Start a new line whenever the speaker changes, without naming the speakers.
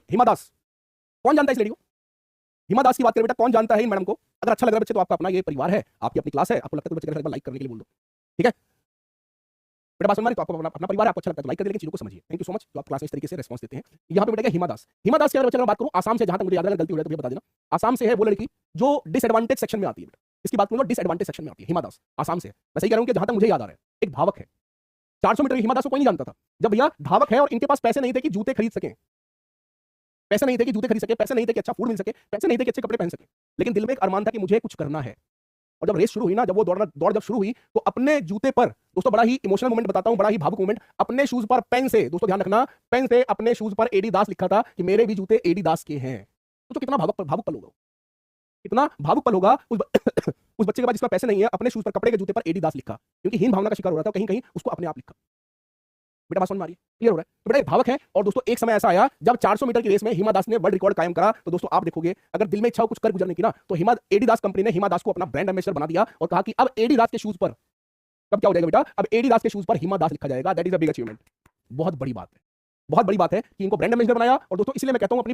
हिमा दास, कौन जानता है इस लेडी को? हिमा दास की बात करें बेटा, कौन जानता है इन मैडम को? अगर अच्छा लग रहा है बच्चे तो आपका अपना ये परिवार है, आपकी अपनी क्लास है, आपको लगता है तो बच्चे का लाइक करने के लिए बोल दो, ठीक है बेटा? बात समझ तो आपको अपना परिवार है, आपको अच्छा लगता है तो लाइक कर दें, लेकिन चीजों को समझिए। थैंक यू सो मच जो आप क्लास में इस तरीके से रिस्पांस देते हैं। यहाँ पे बेटा हिमा दास, हिमा दास के अगर बच्चे की बात करूं, आसाम से, जहां तक मुझे याद है, गलती हो जाए तो मुझे बता देना। आसाम से है वो लड़की जो डिसएडवांटेज सेक्शन में आती है बेटा। इसकी बात करूं, डिसएडवांटेज सेक्शन में आती है हिमा दास, आसाम से। मैं सही कह रहा हूं कि जहां तक मुझे याद आ रहा है, एक धावक है। 400 मीटर की हिमा दास को कोई नहीं जानता था। जब भैया धावक है और इनके पास पैसे नहीं थे कि जूते खरीद सकें, पैसे नहीं थे कि जूते खरीद सके, पैसे नहीं थे कि अच्छा फूड मिल सके, पैसे नहीं थे कि अच्छे कपड़े पहन सके, लेकिन दिल में एक अरमान था कि मुझे कुछ करना है। और जब रेस शुरू हुई ना, जब वो दौड़ जब शुरू हुई, तो अपने जूते पर, दोस्तों बड़ा ही इमोशनल मोमेंट बताता हूं, बड़ा ही भावुक मोमेंट, अपने शूज पर पेन से, दोस्तों ध्यान रखना, पेन से अपने शूज पर एडी दास लिखा था कि मेरे भी जूते एडी दास के हैं। तो कितना भावुक पल होगा, कितना भावुक पल होगा उस उस बच्चे के पास जिसका पैसे नहीं है, अपने शूज पर, कपड़े के जूते पर एडी दास लिखा, क्योंकि हीन भावना का शिकार हो रहा था, कहीं कहीं उसको अपने आप लिखा। बेटा बात समझ में आ रही है? क्लियर हो रहा है? तो बेटा एक भावक है। और दोस्तों एक समय ऐसा आया जब 400 मीटर की रेस में हिमा दास ने वर्ल्ड रिकॉर्ड कायम करा। तो दोस्तों आप देखोगे, अगर दिल में इच्छा हो कुछ कर गुजरने की ना, तो एडिडास कंपनी ने हिमा दास को अपना ब्रांड एम्बेसडर बना दिया और कहा कि अब एडिडास के शूज पर, कब क्या हो जाएगा बेटा, अब एडिडास के शूज पर हिमा दास लिखा जाएगा। That is a big achievement. बहुत बड़ी बात है, बहुत बड़ी बात है कि इनको ब्रांड एम्बेसडर बनाया। और दोस्तों इसलिए मैं कहता हूं अपनी